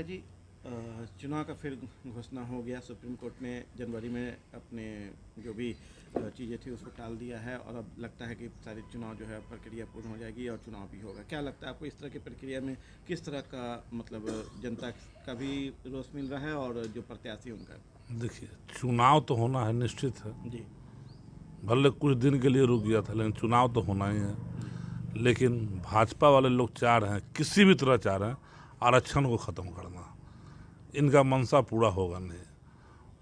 जी, चुनाव का फिर घोषणा हो गया। सुप्रीम कोर्ट ने जनवरी में अपने जो भी चीज़ें थी उसको टाल दिया है और अब लगता है कि सारी चुनाव जो है प्रक्रिया पूर्ण हो जाएगी और चुनाव भी होगा। क्या लगता है आपको इस तरह की प्रक्रिया में किस तरह का मतलब जनता का भी रोष मिल रहा है और जो प्रत्याशी उनका? देखिए, चुनाव तो होना है, निश्चित है। जी। भले कुछ दिन के लिए रुक गया था, लेकिन चुनाव तो होना ही है। जी। लेकिन भाजपा वाले लोग चाह रहे हैं, किसी भी तरह चाह रहे हैं आरक्षण को ख़त्म करना। इनका मंशा पूरा होगा नहीं।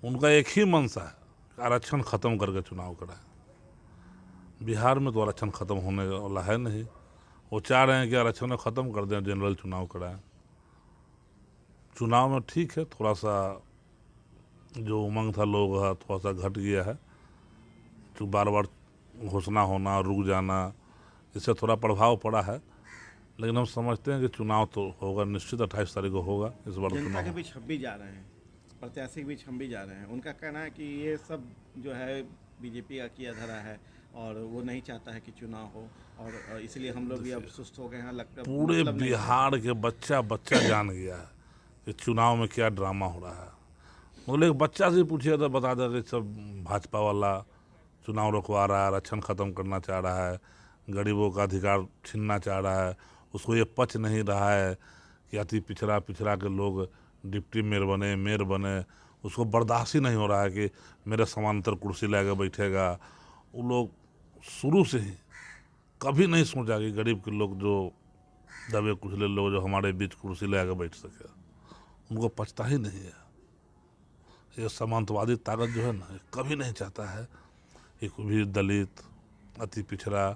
उनका एक ही मंशा है कि आरक्षण ख़त्म करके चुनाव कराएं। बिहार में तो आरक्षण ख़त्म होने वाला है नहीं। वो चाह रहे हैं कि आरक्षण ख़त्म कर दें, जनरल चुनाव कराएं। चुनाव में ठीक है, थोड़ा सा जो उमंग था लोगों का थोड़ा सा घट गया है। तो बार बार घोषणा होना, रुक जाना, इससे थोड़ा प्रभाव पड़ा है। लेकिन हम समझते हैं कि चुनाव तो होगा, निश्चित 28 तारीख को होगा इस बार जनता चुनाव। के बीच हम भी जा रहे हैं, प्रत्याशी के बीच हम भी जा रहे हैं। उनका कहना है कि ये सब जो है बीजेपी का किया धरा है और वो नहीं चाहता है कि चुनाव हो और इसलिए हम लोग भी अब सुस्त हो गए हैं। लगता पूरे मतलब नहीं है। बिहार के बच्चा बच्चा जान गया है कि चुनाव में क्या ड्रामा हो रहा है। मतलब एक बच्चा से पूछिए तो बता देगा कि सब भाजपा वाला चुनाव रुकवा रहा है, आरक्षण ख़त्म करना चाह रहा है, गरीबों का अधिकार छीनना चाह रहा है। उसको ये पच नहीं रहा है कि अति पिछड़ा पिछड़ा के लोग डिप्टी मेयर बने। उसको बर्दाश्त ही नहीं हो रहा है कि मेरे समानांतर कुर्सी लगा बैठेगा। वो लोग शुरू से ही कभी नहीं सोचा कि गरीब के लोग जो दबे कुचले लोग जो हमारे बीच कुर्सी लगा बैठ सके, उनको पचता ही नहीं है। ये सामंतवादी ताकत जो है ना, ये कभी नहीं चाहता है कि कोई भी दलित अति पिछड़ा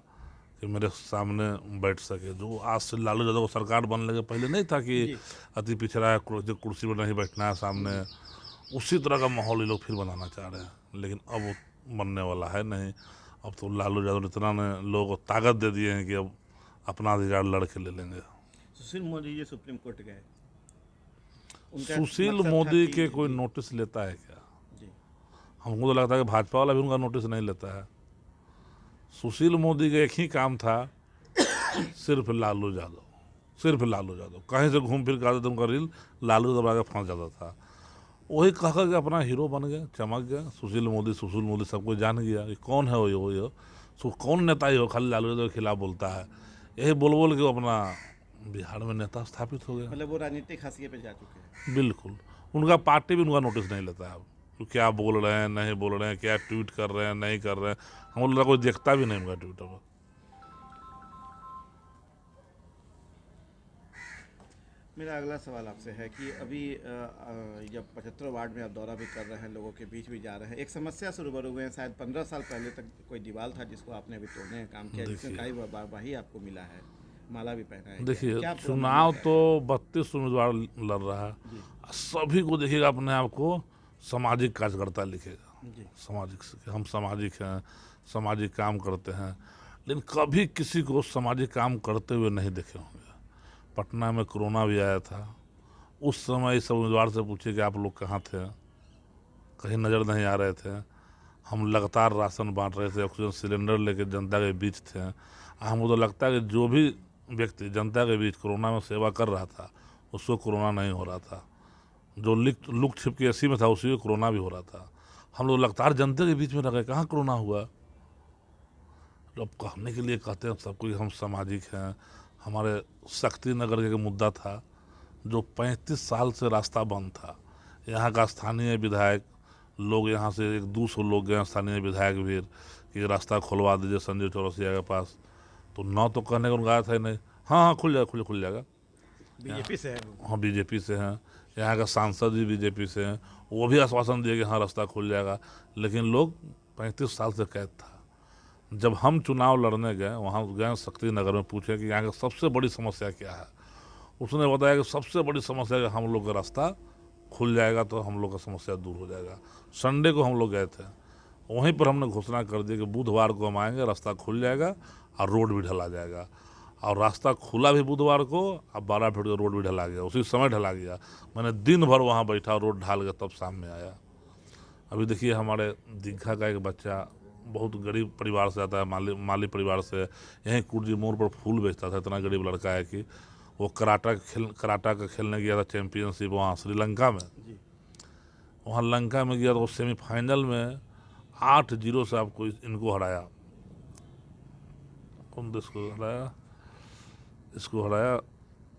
कि मेरे सामने बैठ सके। जो आज से लालू यादव को सरकार बनने के पहले नहीं था कि जी। अति पिछड़ा है, कुर्सी पर नहीं बैठना है सामने। उसी तरह का माहौल ये लोग फिर बनाना चाह रहे हैं, लेकिन अब वो बनने वाला है नहीं। अब तो लालू यादव ने इतना ने लोगों को ताकत दे दिए हैं कि अब अपना अधिकार लड़ के ले लेंगे। सुशील मोदी जी सुप्रीम कोर्ट गए। उनका सुशील मकसद था मोदी कि के कोई जी। नोटिस लेता है क्या? जी। हमको तो लगता है कि भाजपा वाला भी उनका नोटिस नहीं लेता है। सुशील मोदी का एक ही काम था, सिर्फ लालू यादव, सिर्फ लालू यादव। कहीं से घूम फिर के आते थे, उनका रील लालू यादव आगे फंस जाता था। वही कह के अपना हीरो बन गया, चमक गया। सुशील मोदी सबको जान गया कि कौन है वो कौन नेता ही हो, खाली लालू यादव के खिलाफ बोलता है। यही बोल बोल के वो अपना बिहार में नेता स्थापित हो गया। मतलब वो राजनीतिक हाशिए पे जा चुके हैं। बिल्कुल। उनका पार्टी भी उनका नोटिस नहीं लेता है अब, कि क्या बोल रहे हैं नहीं बोल रहे हैं, क्या ट्वीट कर रहे हैं नहीं कर रहे हैं। हम लोग कोई देखता भी नहीं उनका ट्विटर। मेरा अगला सवाल आपसे है कि अभी जब 75 वार्ड में आप दौरा भी कर रहे हैं, लोगों के बीच भी जा रहे हैं, एक समस्या से रूबरू हुए हैं। शायद 15 साल पहले तक कोई दीवार था जिसको आपने अभी तोड़ने का काम किया, जिसमें कई वाहवाही आपको मिला है, माला भी पहना है। देखिए, क्या चुनाव तो 32 उम्मीदवार लड़ रहा है। जी। सभी को देखिएगा अपने आप को सामाजिक कार्यकर्ता लिखेगा। जी। सामाजिक से हम सामाजिक हैं, सामाजिक काम करते हैं, लेकिन कभी किसी को सामाजिक काम करते हुए नहीं देखे होंगे। पटना में कोरोना भी आया था, उस समय इस उम्मीदवार से पूछे कि आप लोग कहाँ थे, कहीं नज़र नहीं आ रहे थे। हम लगातार राशन बांट रहे थे, ऑक्सीजन सिलेंडर लेके जनता के बीच थे। हमको तो लगता है कि जो भी व्यक्ति जनता के बीच कोरोना में सेवा कर रहा था उसको कोरोना नहीं हो रहा था। जो लुक छिप के एसी में था उसी को कोरोना भी हो रहा था। हम लोग लगातार जनता के बीच में रह गए, कहाँ कोरोना हुआ। तो अब कहने के लिए कहते हैं सब कोई हम सामाजिक हैं। हमारे शक्ति नगर का मुद्दा था, जो 35 साल से रास्ता बंद था। यहाँ का स्थानीय विधायक लोग, यहाँ से 100-200 लोग गए, स्थानीय विधायक भी, कि रास्ता खुलवा दीजिए संजय चौरसिया के पास। तो न तो कहने को उनका आया था नहीं, हाँ हाँ खुल जाएगा, खुल जाएगा। बीजेपी से है वो। हाँ, बीजेपी से हैं। यहाँ का सांसद भी बीजेपी से हैं, वो भी आश्वासन दिए कि हाँ रास्ता खुल जाएगा। लेकिन लोग 35 साल से कैद था। जब हम चुनाव लड़ने गए, वहाँ गए शक्ति नगर में, पूछे कि यहाँ की सबसे बड़ी समस्या क्या है। उसने बताया कि सबसे बड़ी समस्या है कि हम लोग का रास्ता खुल जाएगा तो हम लोग का समस्या दूर हो जाएगा। संडे को हम लोग गए थे, वहीं पर हमने घोषणा कर दी कि बुधवार को हम आएंगे, रास्ता खुल जाएगा और रोड भी ढला जाएगा। और रास्ता खुला भी बुधवार को, अब 12 फीट का रोड भी ढला गया, उसी समय ढला गया। मैंने दिन भर वहाँ बैठा, रोड ढाल गया, तब शाम में आया। अभी देखिए, हमारे दीघा का एक बच्चा बहुत गरीब परिवार से आता है, माली परिवार से, यहीं कुर्जी मोड़ पर फूल बेचता था। इतना गरीब लड़का है कि वो कराटा का खेलने गया था चैंपियनशिप वहाँ श्रीलंका में। जी। वहाँ लंका में गया तो सेमीफाइनल में 8-0 से आपको इनको हराया। कौन देश को हराया? इसको हराया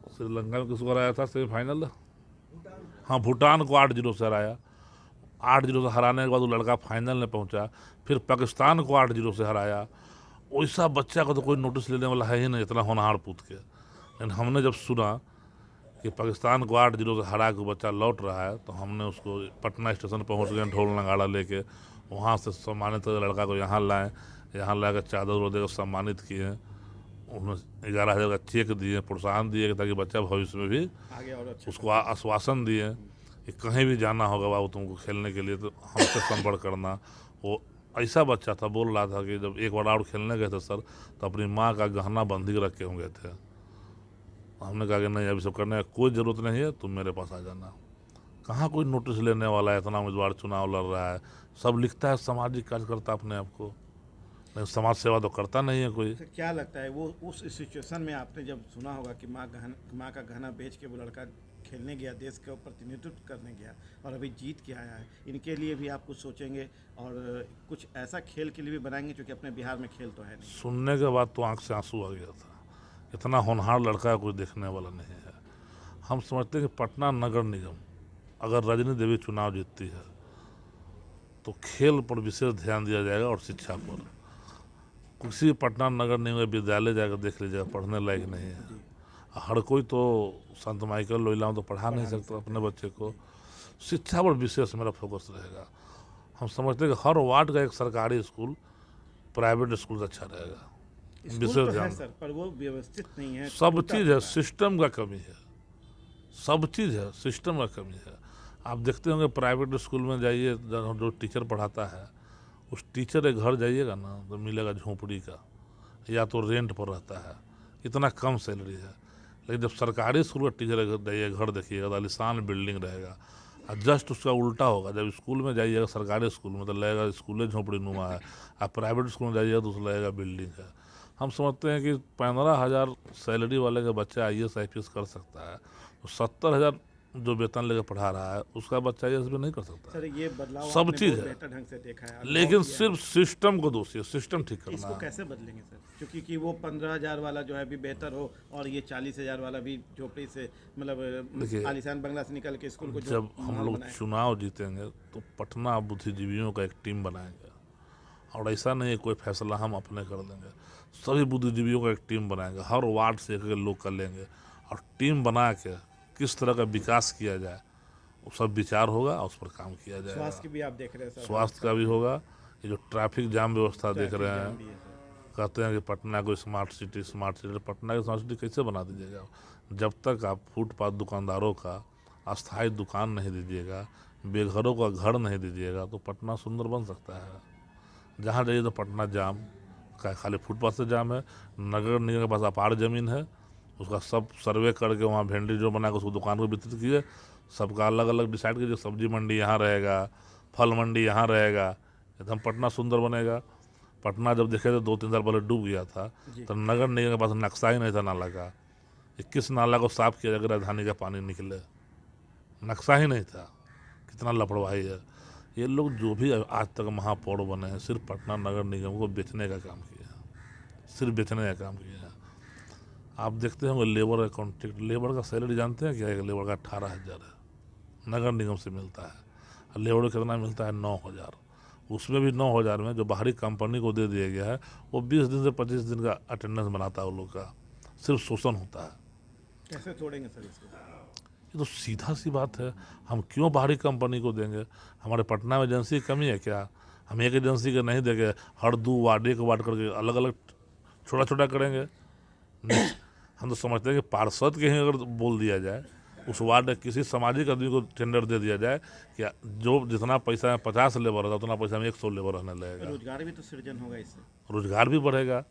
श्रीलंका में। किसको हराया था सेमीफाइनल? हाँ, भूटान को 8-0 से हराया। 8-0 से हराने के बाद वो लड़का फाइनल में पहुंचा। फिर पाकिस्तान को 8-0 से हराया। वैसा बच्चा को तो कोई नोटिस लेने वाला है ही नहीं, इतना होनहार पूत के। लेकिन हमने जब सुना कि पाकिस्तान को 8-0 से हरा के बच्चा लौट रहा है तो हमने उसको पटना स्टेशन पहुंच गए ढोल नगाड़ा लेके। वहाँ से सम्मानित लड़का को यहाँ लाए, यहाँ ला कर चादर उदर देकर सम्मानित किए। उन्होंने 11,000 का चेक दिए, प्रोत्साहन दिए ताकि बच्चा भविष्य में भी आगे और अच्छा उसको आश्वासन दिए कि कहीं भी जाना होगा बाबू तुमको खेलने के लिए तो हमसे संपर्क करना। वो ऐसा बच्चा था, बोल रहा था कि जब एक बार आउट खेलने गए थे सर तो अपनी माँ का गहना बंधी रख के हो गए थे। हमने कहा कि नहीं, अभी सब करने की कोई ज़रूरत नहीं है, तुम मेरे पास आ जाना। कहाँ कोई नोटिस लेने वाला है, इतना उम्मीदवार चुनाव लड़ रहा है, सब लिखता है सामाजिक कार्यकर्ता अपने आप को, लेकिन समाज सेवा तो करता नहीं है कोई। तो क्या लगता है वो उस सिचुएशन में आपने जब सुना होगा कि माँ का गहना बेच के वो लड़का खेलने गया, देश का प्रतिनिधित्व करने गया और अभी जीत के आया है, इनके लिए भी आप कुछ सोचेंगे और कुछ ऐसा खेल के लिए भी बनाएंगे क्योंकि अपने बिहार में खेल तो है नहीं? सुनने के बाद तो आंख से आंसू आ गया था। इतना होनहार लड़का कोई देखने वाला नहीं है। हम समझते हैं कि पटना नगर निगम अगर रजनी देवी चुनाव जीतती है तो खेल पर विशेष ध्यान दिया जाएगा और शिक्षा पर। किसी पटना नगर निगम विद्यालय जाकर देख लीजिएगा, पढ़ने लायक नहीं है। हर कोई तो संत माइकल लोहिला तो पढ़ा नहीं सकता अपने बच्चे को। शिक्षा पर विशेष मेरा फोकस रहेगा। हम समझते हैं कि हर वार्ड का एक सरकारी स्कूल प्राइवेट स्कूल से अच्छा रहेगा। स्कूल विशेष तो है ध्यान, सर, पर वो व्यवस्थित नहीं है, सब टूटा चीज़ है, फूटा सिस्टम का कमी है। सब चीज़ है, सिस्टम का कमी है। आप देखते होंगे प्राइवेट स्कूल में जाइए, जो टीचर पढ़ाता है उस टीचर के घर जाइएगा ना तो मिलेगा झोंपड़ी का, या तो रेंट पर रहता है, इतना कम सैलरी है। लेकिन जब सरकारी स्कूल का टीचर के जाइए घर देखिएगा तो आलीशान बिल्डिंग रहेगा। और जस्ट उसका उल्टा होगा, जब स्कूल में जाइएगा सरकारी स्कूल में तो लगेगा स्कूल झोंपड़ी नुमा है, आप प्राइवेट स्कूल में जाइएगा तो उसको लगेगा बिल्डिंग है। हम समझते हैं कि 15,000 सैलरी वाले का बच्चा IAS IPS कर सकता है, तो 70,000 जो वेतन लेकर पढ़ा रहा है उसका बच्चा IAS भी नहीं कर सकता। सर ये बदलाव सब आपने चीज़ बहुत है, बेहतर ढंग से देखा है, लेकिन अनुभव किया सिर्फ सिस्टम को दोषी है, सिस्टम ठीक है। करना इसको है। कैसे बदलेंगे सर, क्योंकि कि वो 15,000 वाला जो है भी बेहतर हो और ये 40,000 वाला भी झोपड़ी से देखिए, मतलब आलीशान बंगला से निकल के स्कूल को जो जब हम माहौल लोग बनाए। चुनाव जीतेंगे तो पटना बुद्धिजीवियों का एक टीम बनाएंगे। और ऐसा नहीं है कोई फैसला हम अपने कर देंगे, सभी बुद्धिजीवियों का एक टीम बनाएंगे, हर वार्ड से एक लोग कर लेंगे और टीम बना के किस तरह का विकास किया जाए वो सब विचार होगा और उस पर काम किया जाएगा। स्वास्थ्य की भी आप देख रहे हैं सर, स्वास्थ्य का भी होगा। ये जो ट्रैफिक जाम व्यवस्था देख ट्रैफिक रहे जाम हैं, भी है सर। कहते हैं कि पटना को स्मार्ट सिटी, पटना की स्मार्ट सिटी कैसे बना दीजिएगा जब तक आप फुटपाथ दुकानदारों का अस्थायी दुकान नहीं दीजिएगा, बेघरों का घर नहीं दीजिएगा तो पटना सुंदर बन सकता है। जहाँ जाइए तो पटना जाम का, खाली फुटपाथ से जाम है। नगर निगम के पास अपार ज़मीन है, उसका सब सर्वे करके वहाँ भेंडी जो बना के उसको दुकान को वितरित कीजिए, सबका अलग अलग डिसाइड कीजिए, सब्जी मंडी यहाँ रहेगा, फल मंडी यहाँ रहेगा, एकदम पटना सुंदर बनेगा। पटना जब देखे तो 2-3 साल पहले डूब गया था तो नगर निगम के पास नक्शा ही नहीं था नाला का, 21 नाला को साफ किया जाकर राजधानी का पानी निकले, नक्शा ही नहीं था। कितना लापरवाही है। ये लोग जो भी आज तक महापौर बने हैं सिर्फ पटना नगर निगम को बेचने का काम किया है, सिर्फ बेचने का काम किया है। आप देखते होंगे लेबर का कॉन्ट्रैक्ट, लेबर का सैलरी जानते हैं क्या है? लेबर का 18,000 है, नगर निगम से मिलता है। और लेबर को कितना मिलता है? 9,000। उसमें भी 9,000 में जो बाहरी कंपनी को दे दिया गया है वो 20 दिन से 25 दिन का अटेंडेंस बनाता है, वो लोग का सिर्फ शोषण होता है। कैसे छोड़ेंगे सर इसको? ये तो सीधा सी बात है, हम क्यों बाहरी कंपनी को देंगे? हमारे पटना में एजेंसी की कमी है क्या? हम एक एजेंसी के नहीं देंगे, हर 2 वार्ड 1 वार्ड करके अलग अलग छोटा छोटा करेंगे। नहीं, हम तो समझते हैं कि पार्षद के ही अगर बोल दिया जाए, उस वार्ड किसी सामाजिक आदमी को टेंडर दे दिया जाए कि जो जितना पैसा में 50 लेबर रहता उतना पैसा में 100 लेबर रहने लगेगा, रोजगार भी तो सृजन होगा इससे, रोजगार भी बढ़ेगा।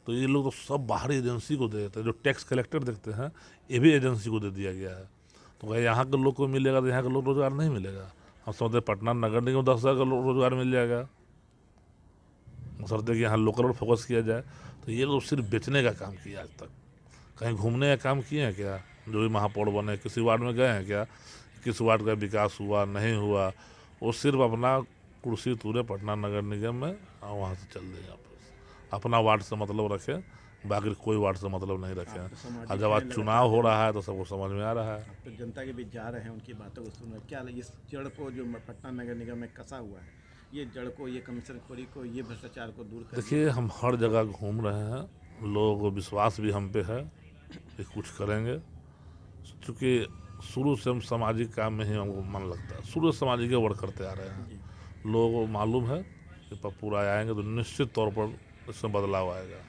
तो ये लोग तो सब बाहरी एजेंसी को दे देते हैं। जो टैक्स कलेक्टर देखते हैं ये भी एजेंसी को दे दिया गया है। तो क्या यहाँ के लोग को मिलेगा तो यहाँ के लोग रोजगार नहीं मिलेगा? हम समझते पटना नगर निगम 10,000 का रोजगार मिल जाएगा, समझते कि यहाँ लोकल पर फोकस किया जाए। तो ये लोग सिर्फ बेचने का काम किया आज तक, कहीं घूमने का काम किए हैं क्या? जो भी महापौर बने किसी वार्ड में गए हैं क्या? किस वार्ड का विकास हुआ नहीं हुआ? वो सिर्फ अपना कुर्सी तूरे पटना नगर निगम में और वहाँ से चल देंगे वापस। अपना वार्ड से मतलब रखें, बाकी कोई वार्ड से मतलब नहीं रखें। तो सामाजिक और जब आज न्याय चुनाव हो रहा है तो सबको समझ में आ रहा है। आप तो जनता के बीच जा रहे हैं, उनकी बातों को सुन रहे हैं। क्या इस जड़ को जो पटना नगर निगम में कसा हुआ है, ये जड़ को, ये कमीशन खोरी को, ये भ्रष्टाचार को दूर कर देखिए, हम हर जगह घूम रहे हैं, लोगों को विश्वास भी हम पे है कि कुछ करेंगे। क्योंकि शुरू से हम सामाजिक काम में ही हमको मन लगता है, शुरू से सामाजिक वर्क करते आ रहे हैं। लोगों को मालूम है कि पप्पू राय आएंगे तो निश्चित तौर पर इसमें बदलाव आएगा।